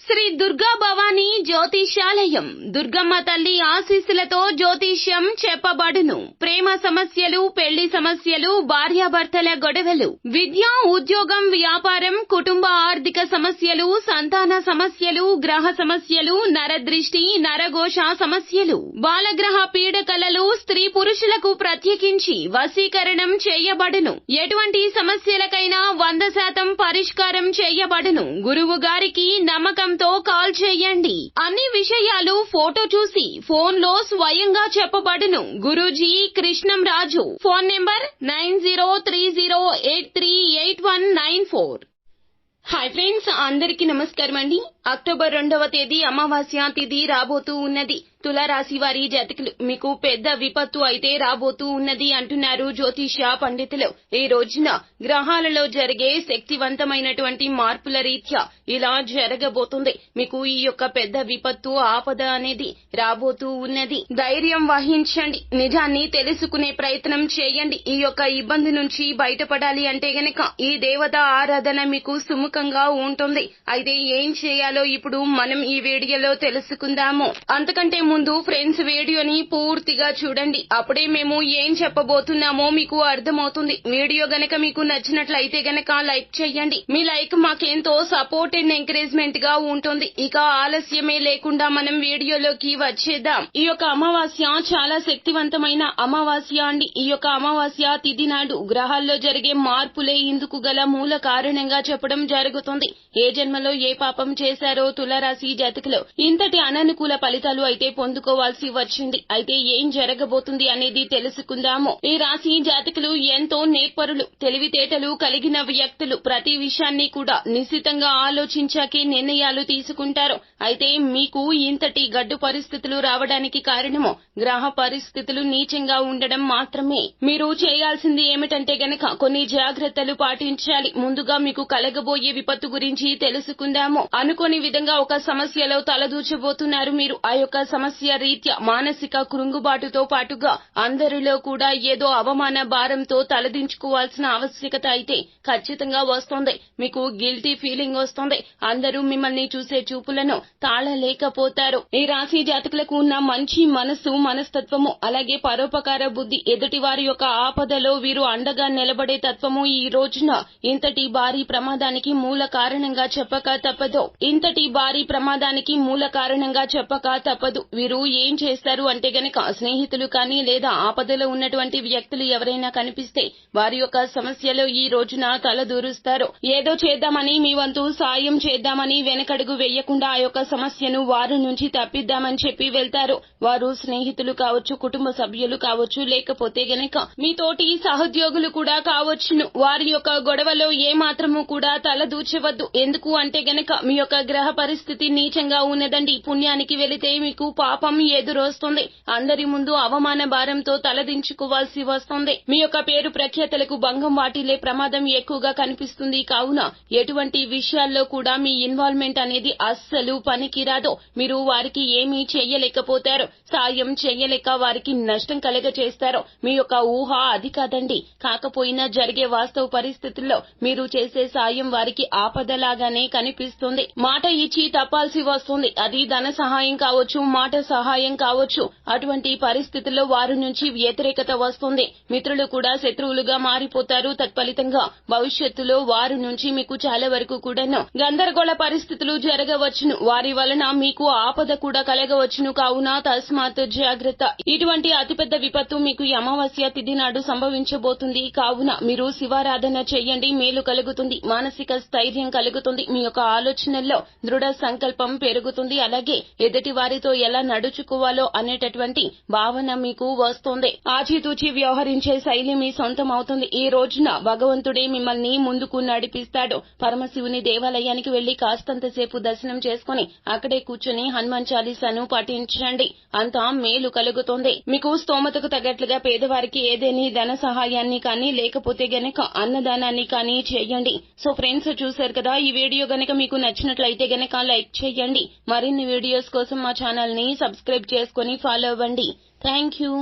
శ్రీ దుర్గా భవానీ జ్యోతిష్యాలయం దుర్గమ్మ తల్లి ఆశీస్సులతో జ్యోతిష్యం చెప్పబడును. ప్రేమ సమస్యలు, పెళ్లి సమస్యలు, భార్యాభర్తల గొడవలు, విద్య, ఉద్యోగం, వ్యాపారం, కుటుంబ ఆర్థిక సమస్యలు, సంతాన సమస్యలు, గ్రహ సమస్యలు, నరదృష్టి, నరఘోష సమస్యలు, బాలగ్రహ పీడకలలు, స్త్రీ పురుషులకు ప్రత్యేకించి వశీకరణం చేయబడును. ఎటువంటి సమస్యలకైనా 100% పరిష్కారం చేయబడును. గురువు గారికి నమ్మకంతో కాల్ చేయండి. అన్ని విషయాలు ఫోటో చూసి ఫోన్ లో స్వయంగా చెప్పబడును. Guruji Krishnam Raju. Phone number 9030838194. Hi friends, అందరికీ నమస్కారం అండి. అక్టోబర్ 2వ తేదీ అమావాస్య తిథి రాబోతూ ఉన్నది. తులారాశి వారి జాతకులు మీకు పెద్ద విపత్తు అయితే రాబోతూ ఉన్నది అంటున్నారు జ్యోతిష పండితులు. ఈ రోజున గ్రహాలలో జరిగే శక్తివంతమైనటువంటి మార్పుల రీత్యా ఇలా జరగబోతుంది. మీకు ఈ యొక్క పెద్ద విపత్తు, ఆపద అనేది రాబోతూ ఉన్నది. ధైర్యం వహించండి, నిజాన్ని తెలుసుకునే ప్రయత్నం చేయండి. ఈ యొక్క ఇబ్బంది నుంచి బయటపడాలి అంటే గనక ఈ దేవత ఆరాధన మీకు సుముఖంగా ఉంటుంది. అయితే ఏం చేయాలో ఇప్పుడు మనం ఈ వీడియోలో తెలుసుకుందాము. అంతకంటే ముందు ఫ్రెండ్స్, వీడియోని పూర్తిగా చూడండి. అప్పుడే మేము ఏం చెప్పబోతున్నామో మీకు అర్థమవుతుంది. వీడియో గనక మీకు నచ్చినట్లయితే గనక లైక్ చేయండి. మీ లైక్ మాకెంతో సపోర్ట్ అండ్ ఎంకరేజ్మెంట్ గా ఉంటుంది. ఇక ఆలస్యమే లేకుండా మనం వీడియోలోకి వచ్చేద్దాం. ఈ యొక్క అమావాస్య చాలా శక్తివంతమైన అమావాస్య అండి. ఈ యొక్క అమావాస్య తిథి నాడు గ్రహాల్లో జరిగే మార్పులే ఇందుకు గల మూల కారణంగా చెప్పడం జరుగుతుంది. ఏ జన్మలో ఏ పాపం చేశారో తులారాశి జాతకులు ఇంతటి అననుకూల ఫలితాలు అయితే పొందుకోవాల్సి వచ్చింది. అయితే ఏం జరగబోతుంది అనేది తెలుసుకుందాము. ఈ రాశి జాతకులు ఎంతో నేర్పరులు, తెలివితేటలు కలిగిన వ్యక్తులు. ప్రతి విషయాన్ని కూడా నిశితంగా ఆలోచించాకే నిర్ణయాలు తీసుకుంటారు. అయితే మీకు ఇంతటి గడ్డు పరిస్థితులు రావడానికి కారణము గ్రహ పరిస్థితులు నీచంగా ఉండడం మాత్రమే. మీరు చేయాల్సింది ఏమిటంటే గనక కొన్ని జాగ్రత్తలు పాటించాలి. ముందుగా మీకు కలగబోయే విపత్తు గురించి తెలుసుకుందాము. అనుకోని విధంగా ఒక సమస్యలో తలదూచబోతున్నారు మీరు. ఆ యొక్క సమస్య రీత్యా మానసిక కృంగుబాటుతో పాటుగా అందరిలో కూడా ఏదో అవమాన భారంతో తలదించుకోవాల్సిన ఆవశ్యకత అయితే ఖచ్చితంగా వస్తుంది. మీకు గిల్టీ ఫీలింగ్ వస్తుంది. అందరూ మిమ్మల్ని చూసే చూపులను తాళలేకపోతారు. ఈ రాశి జాతకులకు ఉన్న మంచి మనసు, మనస్తత్వము, అలాగే పరోపకార బుద్ధి, ఎదుటి వారి యొక్క ఆపదలో వీరు అండగా నిలబడే తత్వము ఈ రోజున ఇంతటి భారీ ప్రమాదానికి మూల కారణంగా చెప్పక తప్పదు. వీరు ఏం చేస్తారు అంటే గనక స్నేహితులు కానీ లేదా ఆపదలో ఉన్నటువంటి వ్యక్తులు ఎవరైనా కనిపిస్తే వారి యొక్క సమస్యలో ఈ రోజున తలదూరుస్తారు. ఏదో చేద్దామని, మీ వంతు సాయం చేద్దామని వెనకడుగు వెయ్యకుండా ఆ యొక్క సమస్యను వారి నుంచి తప్పిద్దామని చెప్పి వెళ్తారు. వారు స్నేహితులు కావచ్చు, కుటుంబ సభ్యులు కావచ్చు, లేకపోతే గనక మీ తోటి సహోద్యోగులు కూడా కావచ్చును. వారి యొక్క గొడవలో ఏ మాత్రము కూడా తలదూచవద్దు. ఎందుకు అంటే గనక మీ యొక్క గ్రహ పరిస్థితి నీచంగా ఉన్నదండి. పుణ్యానికి వెళితే మీకు పాపం ఎదురొస్తుంది. అందరి ముందు అవమాన భారంతో తలదించుకోవాల్సి వస్తుంది. మీ యొక్క పేరు ప్రఖ్యాతలకు భంగం వాటిల్లే ప్రమాదం ఎక్కువగా కనిపిస్తుంది. కావున ఎటువంటి విషయాల్లో కూడా మీ ఇన్వాల్వ్మెంట్ అనేది అస్సలు పనికిరాదు. మీరు వారికి ఏమీ చెయ్యలేకపోతారు. సాయం చెయ్యలేక వారికి నష్టం కలగ చేస్తారు. మీ యొక్క ఊహ అది కాదండి. కాకపోయినా జరిగే వాస్తవ పరిస్థితుల్లో మీరు చేసే సాయం వారికి ఆపదలాగానే కనిపిస్తుంది. మాట ఇచ్చి తప్పాల్సి వస్తుంది. అది ధన సహాయం కావచ్చు, మాట సహాయం కావచ్చు. అటువంటి పరిస్థితుల్లో వారి నుంచి వ్యతిరేకత వస్తుంది. మిత్రులు కూడా శత్రువులుగా మారిపోతారు. తత్ఫలితంగా భవిష్యత్తులో వారి నుంచి మీకు చాలా వరకు కూడాను గందరగోళ పరిస్థితులు జరగవచ్చును. వారి వలన మీకు ఆపద కూడా కలగవచ్చును. కావున తస్మాత్ జాగ్రత్త. ఇటువంటి అతిపెద్ద విపత్తు మీకు ఈ అమావాస్య తిథి నాడు సంభవించబోతుంది. కావున మీరు శివారాధన చెయ్యండి, మేలు కలుగుతుంది. మానసిక స్థైర్యం కలుగుతుంది. మీ యొక్క ఆలోచనల్లో దృఢ సంకల్పం పెరుగుతుంది. అలాగే ఎదుటి వారితో ఎలా నడుచుకోవాలో అనేటటువంటి భావన మీకు వస్తుంది. ఆచితూచి వ్యవహరించే శైలి మీ సొంతం అవుతుంది. ఈ రోజున భగవంతుడే మిమ్మల్ని ముందుకు నడిపిస్తాడు. పరమశివుని దేవాలయానికి వెళ్లి కాస్తంతసేపు దర్శనం చేసుకుని అక్కడే కూర్చుని హనుమాన్ చాలీసాను పఠించండి. అంతా మేలు కలుగుతుంది. మీకు స్తోమతకు తగ్గట్లుగా పేదవారికి ఏదేని ధన సహాయాన్ని కానీ లేకపోతే గనక అన్నదానాన్ని కానీ చేయండి. సో ఫ్రెండ్స్, చూశారు కదా, ఈ వీడియో గనక మీకు నచ్చినట్లయితే గనక లైక్ చేయండి. మరిన్ని వీడియోస్ కోసం మా ఛానల్ ని సబ్స్క్రైబ్ చేసుకుని ఫాలో అవ్వండి. Thank you.